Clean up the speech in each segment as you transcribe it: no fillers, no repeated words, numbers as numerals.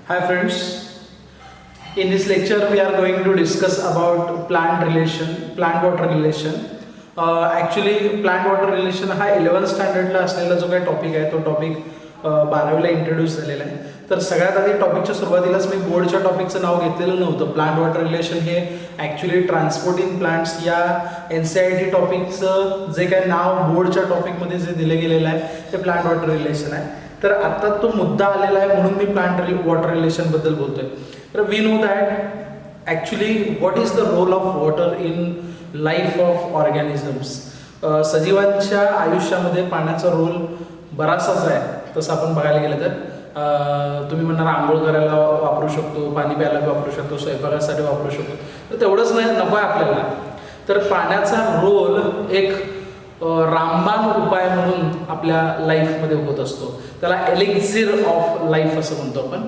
Hi friends, in this lecture we are going to discuss about plant water relation. Actually plant water relation हा 11th स्टँडर्डला असलेला जो काही topic आहे तो topic 12वीला introduce झालेला आहे. तर सगळ्यात आधी टॉपिकच्या सुरुवातीलाच मी बोर्डच्या टॉपिकचं नाव घेतलेलं नव्हतं. प्लांट वॉटर रिलेशन हे ॲक्च्युली ट्रान्सपोर्टिंग प्लांट्स या NCERT टॉपिकचं जे काय नाव बोर्डच्या टॉपिकमध्ये जे दिलं गेलेलं आहे ते प्लांट वॉटर रिलेशन आहे. तर आता तो मुद्दा आलेला आहे म्हणून मी प्लांट वॉटर रिलेशनबद्दल बोलतोय. तर we know that actually what is the role of water in life of organisms. सजीवांच्या आयुष्यामध्ये पाण्याचा रोल बराचसाच आहे. तसं आपण बघायला गेलं तर तुम्ही म्हणणार आंघोळ करायला वापरू शकतो, पाणी प्यायला वापरू शकतो, स्वयंपाकासाठी वापरू शकतो. तर तेवढंच नाही नको आहे आपल्याला. तर पाण्याचा रोल एक रामबाण उपाय म्हणून आपल्या लाईफमध्ये होत असतो. त्याला एलिक्झिर ऑफ लाईफ असं म्हणतो आपण.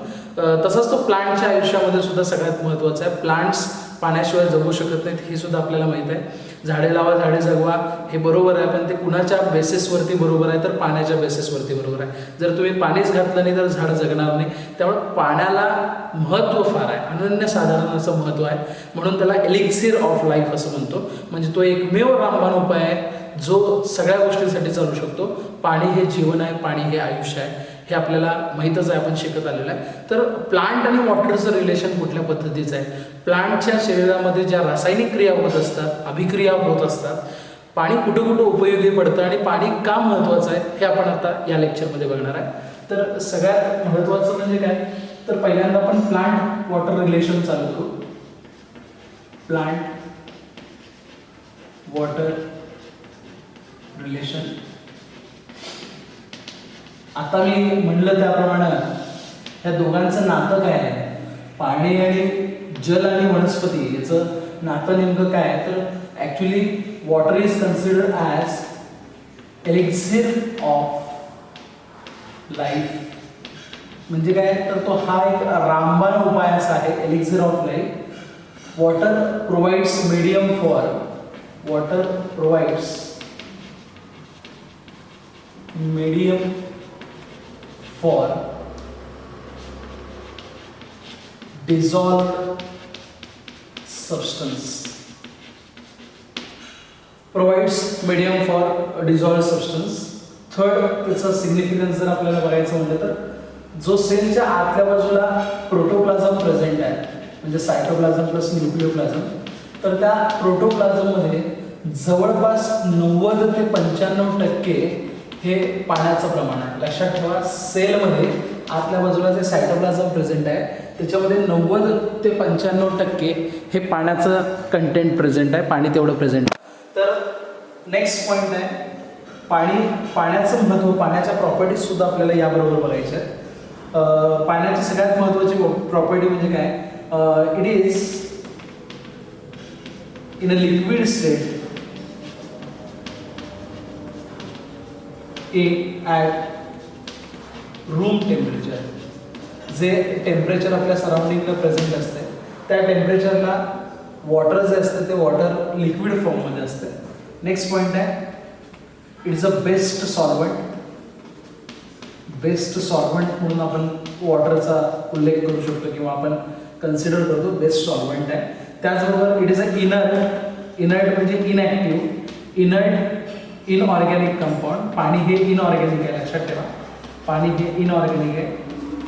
तसंच तो प्लांटच्या आयुष्यामध्ये सुद्धा सगळ्यात महत्त्वाचा आहे. प्लांट्स पाण्याशिवाय जगू शकत नाहीत हे सुद्धा आपल्याला माहीत आहे. झाडे लावा झाडे जगवा हे बरोबर आहे, पण ते कुणाच्या बेसिसवरती बरोबर आहे तर पाण्याच्या बेसिसवरती बरोबर आहे. जर तुम्ही पाणीच घातलं नाही तर झाड जगणार नाही. त्यामुळे पाण्याला महत्त्व फार आहे, अनन्यसाधारण असं महत्त्व आहे. म्हणून त्याला एलिक्झिर ऑफ लाईफ असं म्हणतो. म्हणजे तो एकमेव रामबाण उपाय आहे जो सगळ्या गोष्टींसाठी चालू शकतो. पाणी हे जीवन आहे, पाणी हे आयुष्य आहे, हे आपल्याला माहीतच आहे, आपण शिकत आलेलं आहे. तर प्लांट आणि वॉटरचं रिलेशन कुठल्या पद्धतीचं आहे, प्लांटच्या शरीरामध्ये ज्या रासायनिक क्रिया होत असतात, अभिक्रिया होत असतात, पाणी कुठं कुठं उपयोगी पडतं आणि पाणी का महत्त्वाचं आहे हे आपण आता या लेक्चरमध्ये बघणार आहे. तर सगळ्यात महत्त्वाचं म्हणजे काय, तर पहिल्यांदा आपण प्लांट वॉटर रिलेशन चालू करू. Plant water relation. आता मी म्हणलं त्याप्रमाणे ह्या दोघांचं नातं काय आहे, पाणी आणि जल आणि वनस्पती याचं नातं नेमकं काय आहे. तर actually water is considered as elixir of life. म्हणजे काय, तर तो हा एक रामबाण उपाय असा आहे, elixir of life. Water provides medium for dissolved substance. Provides medium for dissolved substance. Third त्याचा सिग्निफिकन्स जर आपल्याला बघायचं म्हटलं तर जो सेलच्या आतल्या बाजूला प्रोटोप्लाझम प्रेझेंट आहे, म्हणजे सायटोप्लाझम प्लस न्यूक्लिओप्लाझम, तर त्या प्रोटोप्लाझममध्ये जवळपास 90 ते 95% हे पाण्याचं प्रमाण आहे. लक्षात ठेवा, सेलमध्ये आतल्या बाजूला जे सायटोप्लाझम प्रेझेंट आहे त्याच्यामध्ये 90 ते 95% हे पाण्याचं कंटेंट प्रेझेंट आहे, पाणी तेवढं प्रेझेंट आहे. तर नेक्स्ट पॉईंट आहे पाण्याचं महत्त्व, पाण्याच्या प्रॉपर्टीज सुद्धा आपल्याला याबरोबर बघायच्या आहेत. पाण्याची सगळ्यात महत्त्वाची प्रॉपर्टी म्हणजे काय, it is in a liquid state at room temperature. जे टेम्परेचर आपल्या सराउंडिंगला प्रेझेंट असते त्या टेम्परेचरला वॉटर जे असते ते वॉटर लिक्विड फॉर्ममध्ये असते. नेक्स्ट पॉईंट आहे, it is a best solvent म्हणून आपण वॉटरचा उल्लेख करू शकतो किंवा आपण कन्सिडर करतो बेस्ट सॉल्वंट आहे. त्याचबरोबर इट इज अ इनर्ट म्हणजे इनॲक्टिव्ह इनऑर्गॅनिक कंपाऊंड. पाणी हे इनऑर्गॅनिक आहे, लक्षात ठेवा, पाणी हे इनऑर्गॅनिक आहे.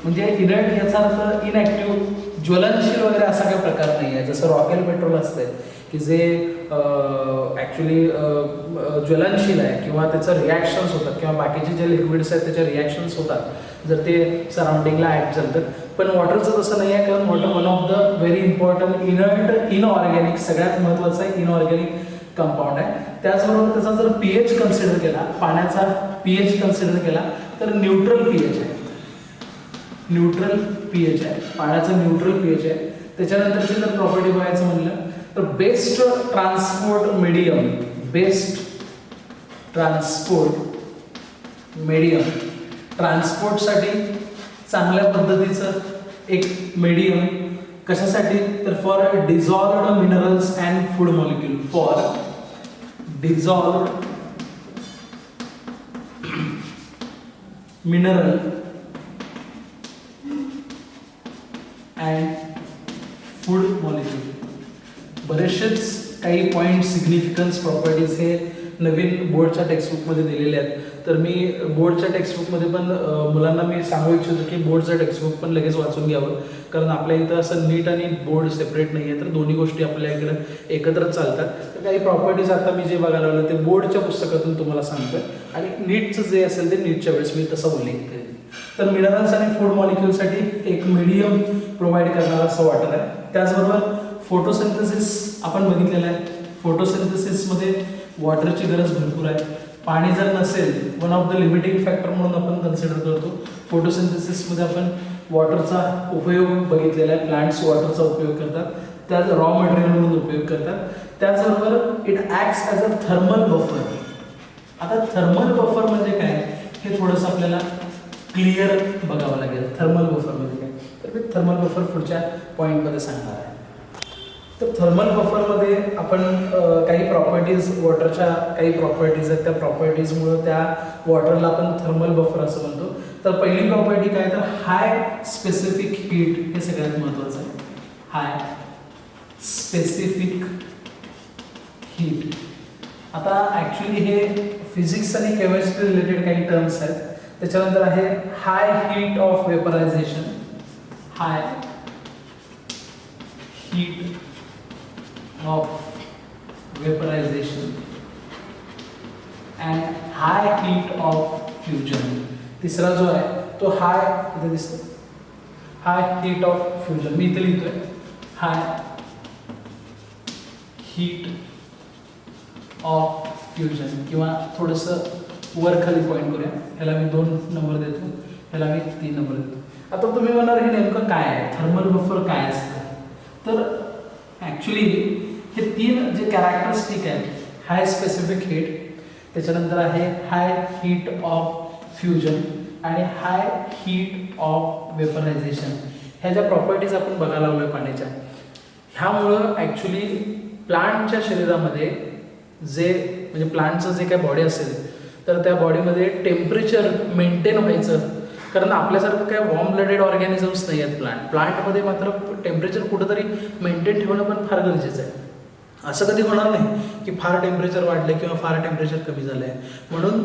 म्हणजे इनर्ट याचा अर्थ इनॲक्टिव्ह, ज्वलनशील वगैरे असा काही प्रकार नाही आहे. जसं रॉकेल पेट्रोल असते की जे ॲक्च्युली ज्वलनशील आहे किंवा त्याचं रिॲक्शन्स होतात किंवा बाकीचे जे लिक्विड्स आहेत त्याचे रिॲक्शन्स होतात जर ते सराउंडिंगला ॲक्ट झालं तर. पण वॉटरचं तसं नाही आहे, कारण water one of the very important inorganic, सगळ्यात महत्त्वाचा इनऑर्गॅनिक कंपाऊंड आहे. त्याचबरोबर त्याचा जर pH कन्सिडर केला, पाण्याचा pH कन्सिडर केला तर न्यूट्रल pH आहे, पाण्याचं न्यूट्रल pH आहे. त्याच्यानंतरची जर प्रॉपर्टी बघायचं म्हणलं तर बेस्ट ट्रान्सपोर्ट मीडियम, ट्रान्सपोर्टसाठी चांगल्या पद्धतीचं एक मीडियम. कशासाठी, तर for dissolved minerals and food molecule. For dissolved mineral and food molecule. बरेचसेच काही पॉईंट सिग्निफिकन्स प्रॉपर्टीज हे नवीन बोर्डच्या टेक्स्टबुकमध्ये दिलेले आहेत. तर मी बोर्डच्या टेक्स्टबुकमध्ये पण मुलांना मी सांगू इच्छितो की बोर्डचं टेक्स्टबुक पण लगेच वाचून घ्यावं, कारण आपल्या इथं असं नीट आणि बोर्ड सेपरेट नाही आहे, तर दोन्ही गोष्टी आपल्या इकडं एकत्रच चालतात. तर काही प्रॉपर्टीज आता मी जे बघायला लागलो ते बोर्डच्या पुस्तकातून तुम्हाला सांगतोय, आणि नीटचं जे असेल ते नीटच्या वेळेस मी तसा उल्लेख करेन. तर मिनरल्स आणि फूड मॉलिक्यूलसाठी एक मीडियम प्रोव्हाइड करणारा असं वॉटर आहे. त्याचबरोबर फोटोसिंथेसिस आपण बघितलेलं आहे. फोटोसिंथेसिसमध्ये वॉटरची गरज भरपूर आहे. पाणी जर नसेल, one of the limiting factor म्हणून आपण कन्सिडर करतो. फोटोसिंथेसिसमध्ये आपण वॉटरचा उपयोग बघितलेला आहे. प्लांट्स वॉटरचा उपयोग करतात, त्याच रॉ मटेरियल म्हणून उपयोग करतात. त्याचबरोबर it acts as a thermal buffer. आता थर्मल बफर म्हणजे काय हे थोडंसं आपल्याला क्लिअर बघावं लागेल. थर्मल बफर म्हणजे काय, तर मी थर्मल बफर पुढच्या पॉईंटमध्ये सांगणार आहे. तर थर्मल बफरमध्ये आपण काही प्रॉपर्टीज, वॉटरच्या काही प्रॉपर्टीज आहेत, त्या प्रॉपर्टीजमुळं त्या वॉटरला आपण थर्मल बफर असं म्हणतो. तर पहिली प्रॉपर्टी काय, तर हाय स्पेसिफिक हीट, हे सगळ्यात महत्त्वाचं आहे. High specific heat. आता ॲक्च्युली हे फिजिक्स आणि केमिस्ट्री रिलेटेड काही टर्म्स आहेत. त्याच्यानंतर आहे high heat of vaporization, high heat of vaporization and high heat of fusion. तिसरा जो आहे तो हाय, इथे दिसतो, हाय हीट ऑफ फ्युजन. मी इथे लिहितोय हाय हीट ऑफ फ्युजन, किंवा थोडंसं वर खाली पॉईंट करूया. ह्याला मी 2 नंबर देतो, ह्याला मी 3 नंबर देतो. आता तुम्ही म्हणाल हे नेमकं काय आहे, थर्मल बफर काय असतं. तर ॲक्च्युली हे 3 जे कॅरेक्टरिस्टिक आहेत, हाय स्पेसिफिक हीट, त्याच्यानंतर आहे हाय हीट ऑफ फ्युजन आणि हाय हीट ऑफ वेपरायझेशन, ह्या ज्या प्रॉपर्टीज आपण बघायला लागलो आहे पाण्याच्या, ह्यामुळं ॲक्च्युली प्लांटच्या शरीरामध्ये जे म्हणजे प्लांटचं जे काही बॉडी असेल तर त्या बॉडीमध्ये टेम्परेचर मेंटेन व्हायचं. कारण आपल्यासारखं काय वॉर्म ब्लडेड ऑर्गॅनिझम्स नाही आहेत प्लांटमध्ये, मात्र टेम्परेचर कुठंतरी मेंटेन ठेवणं पण फार गरजेचं आहे. असं कधी होणार नाही की फार टेम्परेचर वाढलं किंवा फार टेम्परेचर कमी झालं आहे. म्हणून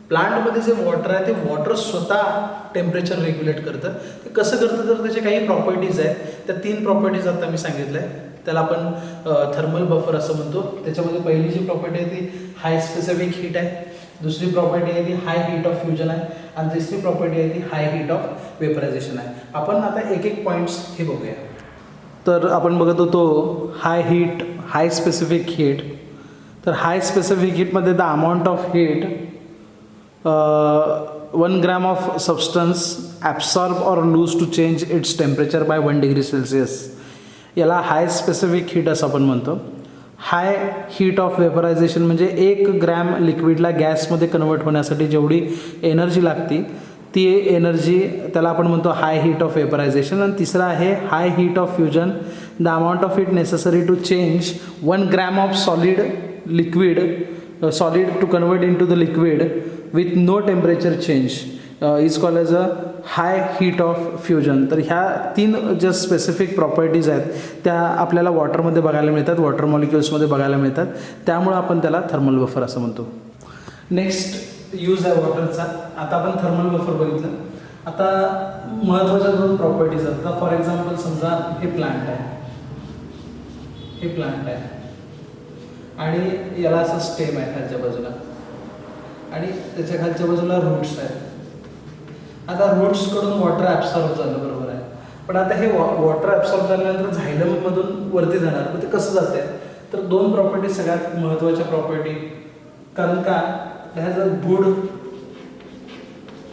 प्लांटमध्ये जे वॉटर आहे ते वॉटर स्वतः टेम्परेचर रेग्युलेट करतं. ते कसं करतं, तर त्याचे काही प्रॉपर्टीज आहेत. त्या 3 प्रॉपर्टीज आता मी सांगितल्या आहे, त्याला आपण थर्मल बफर असं म्हणतो. त्याच्यामध्ये पहिली जी प्रॉपर्टी आहे ती हाय स्पेसिफिक हीट आहे, दुसरी प्रॉपर्टी आहे ती हाय हीट ऑफ फ्युजन आहे, आणि तिसरी प्रॉपर्टी आहे ती हाय हीट ऑफ वेपरायझेशन आहे. आपण आता एक एक पॉईंट्स हे बघूया. तर आपण बघत होतो high heat, high specific heat. तर हाय स्पेसिफिक हीटमध्ये the amount of heat 1 gram of substance absorb or lose to change its temperature by 1 degree celsius, याला हाय स्पेसिफिक हीट असं आपण म्हणतो. हाय हीट ऑफ वेपरायझेशन म्हणजे 1 ग्रॅम लिक्विडला गॅसमध्ये कन्वर्ट होण्यासाठी जेवढी energy लागती ती एनर्जी, त्याला आपण म्हणतो हाय हीट ऑफ वेपरायझेशन. आणि तिसरा आहे high heat of fusion, the amount of heat necessary to change 1 gram of solid to convert into the liquid with no temperature change is called as a high heat of fusion. तर ह्या 3 ज्या specific properties आहेत त्या आपल्याला वॉटरमध्ये बघायला मिळतात, water मॉलिक्युल्समध्ये बघायला मिळतात. त्यामुळं आपण त्याला थर्मल बफर असं म्हणतो. नेक्स्ट यूज आहे वॉटरचा. आता आपण थर्मल बफर बघितलं. आता महत्त्वाच्या 2 प्रॉपर्टीज आहेत. आता फॉर एक्झाम्पल समजा हे प्लांट आहे, हे प्लांट आहे आणि याला असं स्टेम आहे खालच्या बाजूला, आणि त्याच्या खालच्या बाजूला रूट्स आहेत. आता रूट्सकडून वॉटर ॲब्सॉर्ब झालं, बरोबर आहे. पण आता हे वॉटर ॲब्सॉर्ब झाल्यानंतर झायलममधून वरती जाणार, तर ते कसं जातं आहे, तर 2 प्रॉपर्टी सगळ्यात महत्त्वाच्या प्रॉपर्टी. कारण का has a good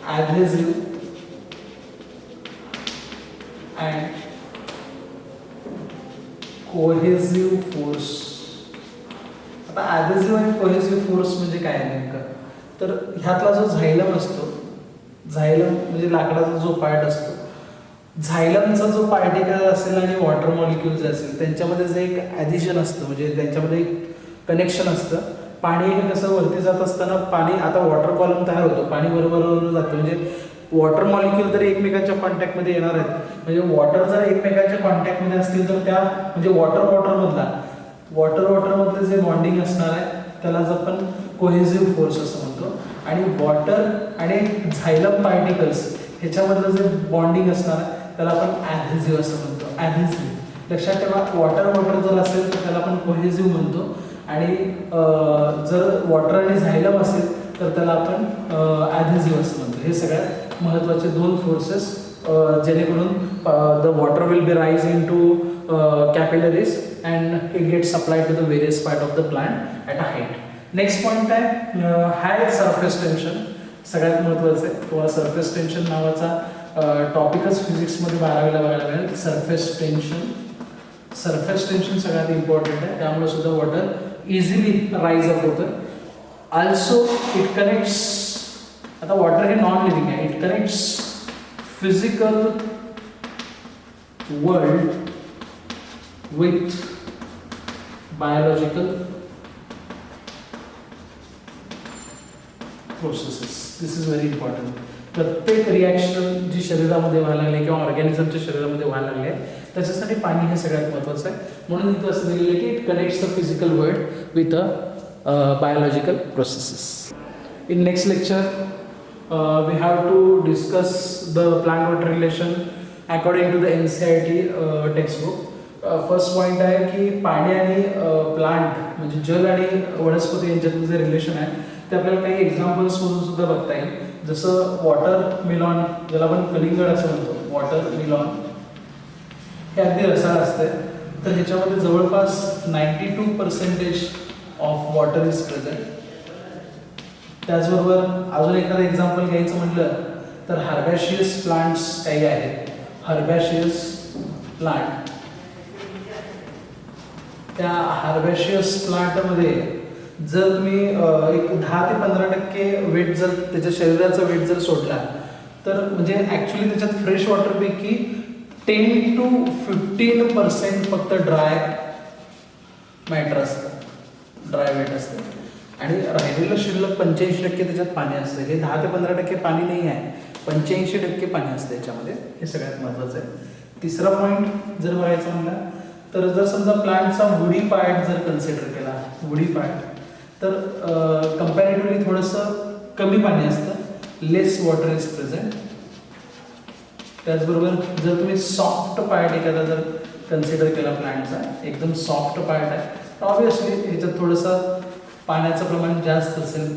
adhesive and cohesive force. आता ॲडहेसिव्ह आणि कोहेसिव्ह फोर्स म्हणजे काय नेमकं, तर ह्यातला जो झायलम असतो, झायलम म्हणजे लाकडाचा जो पार्ट असतो, झायलमचा जो पार्टिकल असेल आणि वॉटर मॉलिक्यूल जे असेल त्यांच्यामध्ये जे एक ॲडिशन असतं, म्हणजे त्यांच्यामध्ये एक कनेक्शन असतं. पाणी हे कसं वरती जात असताना पाणी, आता वॉटर कॉलम तयार होतो, पाणी बरोबर जातं, म्हणजे वॉटर मॉलिक्यूल तरी एकमेकांच्या कॉन्टॅक्टमध्ये येणार आहेत. म्हणजे वॉटर जर एकमेकांच्या कॉन्टॅक्टमध्ये असतील तर त्या म्हणजे वॉटरमधले जे बॉन्डिंग असणार आहे त्यालाच आपण कोहेसिव्ह फोर्स असं म्हणतो. आणि वॉटर आणि झायलम पार्टिकल्स ह्याच्यामधलं जे बॉन्डिंग असणार आहे त्याला आपण ॲडहेसिव्ह असं म्हणतो. ॲडहेसिव्ह लक्षात ठेवा. वॉटर जर असेल तर त्याला आपण कोहेसिव्ह म्हणतो आणि जर वॉटर आणि झायलम असेल तर त्याला आपण ॲडहेसिव्ह असं म्हणतो. हे सगळ्यात महत्त्वाचे दोन फोर्सेस जेणेकरून the water will be raise in to capillaries and it get supply to the various part of the plant at a height. Next point आहे हाय सरफेस टेन्शन. सगळ्यात महत्त्वाचं आहे. तुम्हाला सरफेस टेन्शन नावाचा टॉपिकच फिजिक्समध्ये 12वीला बघायला मिळेल. सरफेस टेन्शन सगळ्यात important आहे. त्यामुळे सुद्धा वॉटर इझिली राईज अप होतं. ऑल्सो इट कनेक्ट्स, आता वॉटर हे नॉन लिव्हिंग आहे. It connects physical world with biological processes. This is very important. प्रत्येक रिॲक्शन जी शरीरामध्ये व्हायला लागली किंवा ऑर्गॅनिझमच्या शरीरामध्ये व्हायला लागली आहे त्याच्यासाठी पाणी हे सगळ्यात महत्त्वाचं आहे. म्हणून इथं असं दिलेलं आहे की it connects the physical world with a biological processes. In next lecture, we have to discuss the plant-water relation according to the NCERT textbook. First point आहे की पाणी आणि प्लांट म्हणजे जल आणि वनस्पती यांच्यातलं जे रिलेशन आहे ते आपल्याला काही एक्झाम्पल्समधून सुद्धा बघता येईल. जसं वॉटर मिलॉन, ज्याला आपण कलिंगड असं म्हणतो, वॉटर मिलॉन हे अगदी रसाळ असते. तर ह्याच्यामध्ये जवळपास 92% ऑफ वॉटर इज प्रेझेंट. त्याचबरोबर अजून एखादं एक्झाम्पल घ्यायचं म्हटलं तर हर्बॅशियस प्लांट्स काही आहेत. हर्बॅशियस प्लांट, त्या हर्बॅशियस प्लांटमध्ये जर तुम्ही एक 10 ते 15% वेट जर त्याच्या शरीराचा वेट जर सोडला तर म्हणजे ॲक्च्युली त्याच्यात फ्रेश वॉटरपैकी 10 to 15% फक्त ड्राय मॅटर असतं, ड्राय वेट असतं. आणि राहिलेलं शिल्लक 85% त्याच्यात पाणी असतं. हे 10 ते 15% पाणी नाही आहे, 85% पाणी असतं याच्यामध्ये. हे सगळ्यात महत्त्वाचं आहे. तिसरा पॉईंट जर बघायचा म्हणला तर जर समजा प्लांटचा वुडी पार्ट जर कन्सिडर केला, वुडी पार्ट, तर कम्पॅरेटिव्हली थोडंसं कमी पाणी असतं, लेस वॉटर इज प्रेझेंट. त्याचबरोबर जर तुम्ही सॉफ्ट पार्ट एखादा जर कन्सिडर केला प्लांटचा, एकदम सॉफ्ट पार्ट आहे, तर ऑब्विसली ह्याच्यात थोडंसं पाण्याचं प्रमाण जास्त असेल,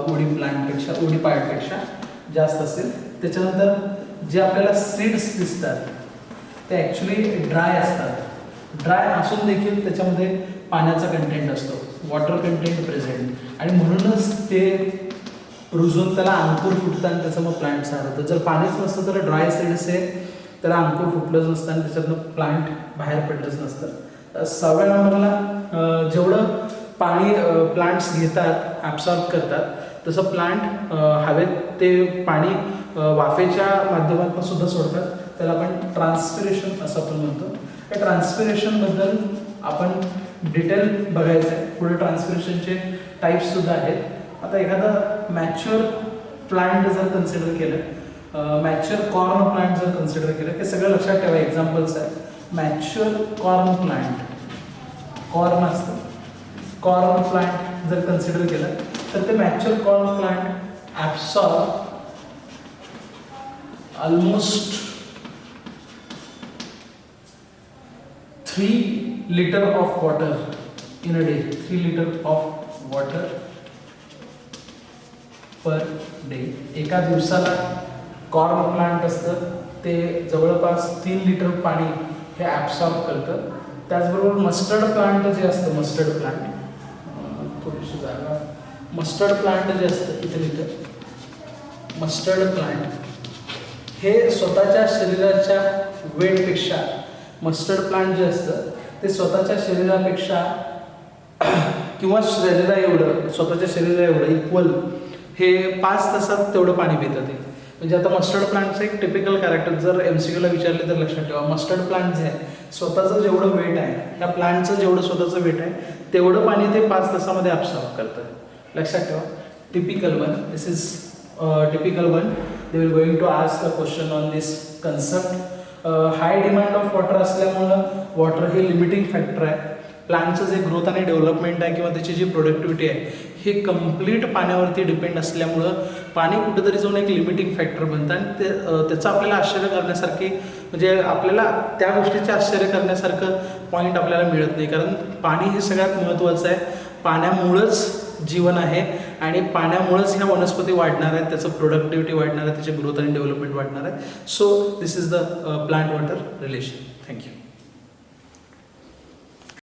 वुडी पार्टपेक्षा जास्त असेल. त्याच्यानंतर जे आपल्याला सीड्स दिसतात ते ॲक्च्युली ड्राय असतात. ड्राय असून देखील त्याच्यामध्ये पाण्याचा कंटेंट असतो, वॉटर कंटेंट प्रेझेंट, आणि म्हणूनच ते रुजून त्याला अंकुर फुटतं आणि त्याचं मग प्लांट तयार होतं. जर पाणीच नसतं तर ड्राय सीड्स आहे, त्याला अंकुर फुटलंच नसतं आणि त्याच्यातनं प्लांट बाहेर पडलंच नसतं. 6व्या नंबरला जेवढं पाणी प्लांट्स घेतात, ॲब्सॉर्ब करतात, तसं प्लांट हवेत ते पाणी वाफेच्या माध्यमातून सुद्धा सोडतात. त्याला आपण ट्रान्सपिरेशन असं आपण म्हणतो. त्या ट्रान्सपिरेशनबद्दल आपण डिटेल बघायचं आहे. पुढे ट्रान्सपिरेशनचे टाईप्ससुद्धा आहेत. आता एखादा मॅच्युअर प्लांट जर कन्सिडर केलं, मॅच्युअर कॉर्न प्लांट जर कन्सिडर केलं, हे सगळं लक्षात ठेवा, एक्झाम्पल्स आहे. मॅच्युअर कॉर्न प्लांट, कॉर्न असतं, कॉर्न प्लांट जर कन्सिडर केलं तर ते mature corn plant absorb almost 3 liter of water in a day. 3 liter of water per day. एका दिवसाला कॉर्न प्लांट असतं ते जवळपास 3 लिटर पाणी हे ॲब्सॉर्ब करतं. त्याचबरोबर मस्टर्ड प्लांट जे असतं, मस्टर्ड प्लांट, थोडीशी जागा, मस्टर्ड प्लांट जे असतं इथे मस्टर्ड प्लांट हे स्वतःच्या शरीराच्या वेटपेक्षा, मस्टर्ड प्लांट जे असतं ते स्वतःच्या शरीरापेक्षा किंवा स्वतःच्या शरीरा एवढं इक्वल हे 5 तासात तेवढं पाणी पितं ते. म्हणजे आता मस्टर्ड प्लांटचं एक टिपिकल कॅरेक्टर जर MCQला विचारले तर लक्षात ठेवा, मस्टर्ड प्लांट जे आहे स्वतःचं जेवढं वेट आहे, त्या प्लांटचं जेवढं स्वतःचं वेट आहे तेवढं पाणी ते 5 तासामध्ये ॲब्सॉर्ब करतं. लक्षात ठेवा. Typical one, this is typical one. They will going to ask a question on this concept. High demand of water असल्यामुळं वॉटर हे लिमिटिंग फॅक्टर आहे. प्लांटचं जे ग्रोथ आणि डेव्हलपमेंट आहे किंवा त्याची जी प्रोडक्टिव्हिटी आहे हे कम्प्लीट पाण्यावरती डिपेंड असल्यामुळं पाणी कुठेतरी जाऊन एक लिमिटिंग फॅक्टर बनतं आणि त्याचं आपल्याला आश्चर्य करण्यासारखी म्हणजे आपल्याला त्या गोष्टीचे आश्चर्य करण्यासारखं पॉईंट आपल्याला मिळत नाही, कारण पाणी हे सगळ्यात महत्त्वाचं आहे. पाण्यामुळंच जीवन आहे आणि पाण्यामुळंच ह्या वनस्पती वाढणार आहेत, त्याचं प्रोडक्टिव्हिटी वाढणार आहे, त्याची ग्रोथ आणि डेव्हलपमेंट वाढणार आहे. So this is the plant water relation. Thank you.